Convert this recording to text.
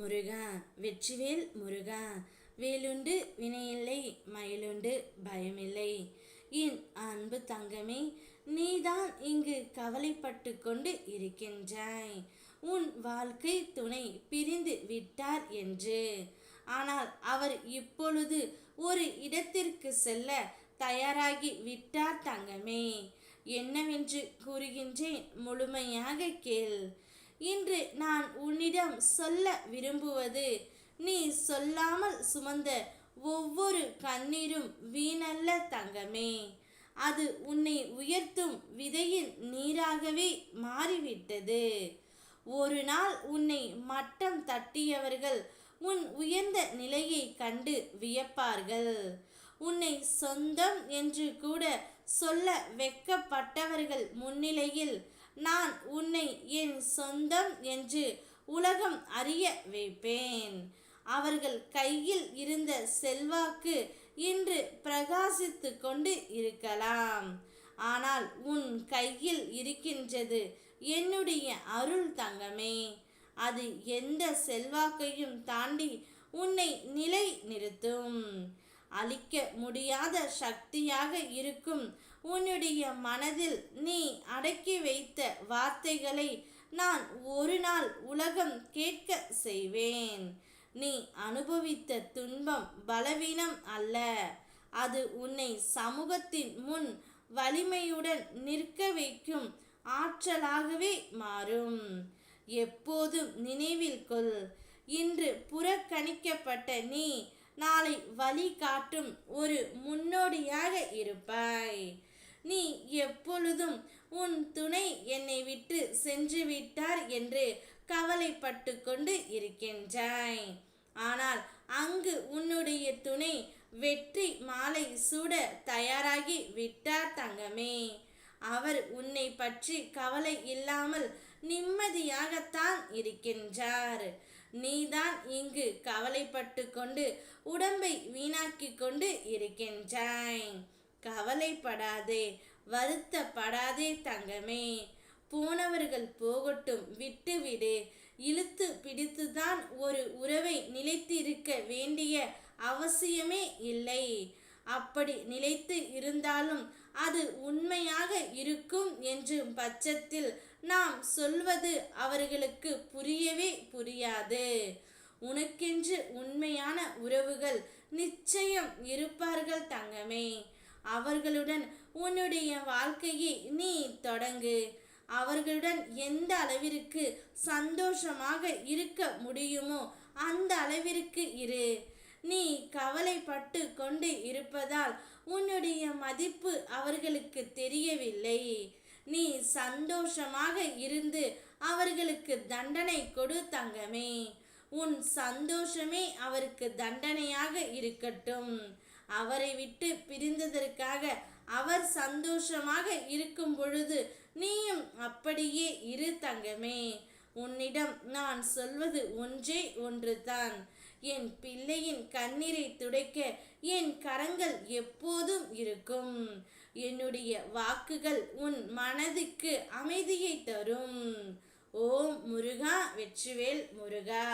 முருகா வெற்றிவேல் முருகா. வேலுண்டு வினையில்லை, மயிலுண்டு பயமில்லை. என் அன்பு தங்கமே, நீதான் இங்கு கவலைப்பட்டு கொண்டு இருக்கின்றாய், உன் வாழ்க்கை துணை பிரிந்து விட்டார் என்று. ஆனால் அவர் இப்பொழுது ஒரு இடத்திற்கு செல்ல தயாராகி விட்டார் தங்கமே. என்னவென்று கூறுகின்றேன், முழுமையாக கேள். இன்று நான் உன்னிடம் சொல்ல விரும்புவது, நீ சொல்லாமல் சுமந்த ஒவ்வொரு கண்ணீரும் வீணல்ல தங்கமே. அது உன்னை உயர்த்தும் விதையின் நீராகவே மாறிவிட்டது. ஒரு நாள் உன்னை மட்டம் தட்டியவர்கள் உன் உயர்ந்த நிலையை கண்டு வியப்பார்கள். உன்னை சொந்தம் என்று கூட சொல்ல வெட்கப்பட்டவர்கள் முன்னிலையில் நான் உன்னை என் சொந்தம் என்று உலகம் அறிய வைப்பேன். அவர்கள் கையில் இருந்த செல்வாக்கு இன்று பிரகாசித்து கொண்டு இருக்கலாம். ஆனால் உன் கையில் இருக்கின்றது என்னுடைய அருள் தங்கமே. அது எந்த செல்வாக்கையும் தாண்டி உன்னை நிலை நிறுத்தும். அழிக்க முடியாத சக்தியாக இருக்கும் உன்னுடைய மனதில் நீ அடக்கி வைத்த வார்த்தைகளை நான் ஒரு நாள் உலகம் கேட்க செய்வேன். நீ அனுபவித்த துன்பம் பலவீனம் அல்ல, அது உன்னை சமூகத்தின் முன் வலிமையுடன் நிற்க வைக்கும் ஆற்றலாகவே மாறும். எப்போதும் நினைவில் கொள், இன்று புறக்கணிக்கப்பட்ட நீ நாளை வழி காட்டும் ஒரு முன்னோடியாக இருப்பாய். நீ எப்பொழுதும் உன் துணை என்னை விட்டு சென்று விட்டார் என்று கவலைப்பட்டு கொண்டு இருக்கின்றாய். ஆனால் அங்கு உன்னுடைய துணை வெற்றி மாலை சூட தயாராகி விட்டார் தங்கமே. அவர் உன்னை பற்றி கவலை இல்லாமல் நிம்மதியாகத்தான் இருக்கின்றார். நீதான் இங்கு கவலைப்பட்டு கொண்டு உடம்பை வீணாக்கி கொண்டு இருக்கின்றாய். கவலைப்படாதே, வருத்தப்படாதே தங்கமே. போனவர்கள் போகட்டும், விட்டுவிடு. இழுத்து பிடித்துதான் ஒரு உறவை நிலைத்திருக்க வேண்டிய அவசியமே இல்லை. அப்படி நிலைத்து இருந்தாலும் அது உண்மையாக இருக்கும் என்று பட்சத்தில் நாம் சொல்வது அவர்களுக்கு புரியவே புரியாது. உனக்கென்று உண்மையான உறவுகள் நிச்சயம் இருப்பார்கள் தங்கமே. அவர்களுடன் உன்னுடைய வாழ்க்கையை நீ தொடங்கு. அவர்களுடன் எந்த அளவிற்கு சந்தோஷமாக இருக்க முடியுமோ அந்த அளவிற்கு இரு. நீ கவலைப்பட்டு கொண்டு இருப்பதால் உன்னுடைய மதிப்பு அவர்களுக்கு தெரியவில்லை. நீ சந்தோஷமாக இருந்து அவர்களுக்கு தண்டனை கொடு தங்கமே. உன் சந்தோஷமே அவருக்கு தண்டனையாக இருக்கட்டும். அவரை விட்டு பிரிந்ததற்காக அவர் சந்தோஷமாக இருக்கும் பொழுது நீயும் அப்படியே இரு தங்கமே. உன்னிடம் நான் சொல்வது ஒன்றே ஒன்றுதான். என் பிள்ளையின் கண்ணீரை துடைக்க என் கரங்கள் எப்போதும் இருக்கும். என்னுடைய வாக்குகள் உன் மனதுக்கு அமைதியை தரும். ஓம் முருகா, வெற்றிவேல் முருகா.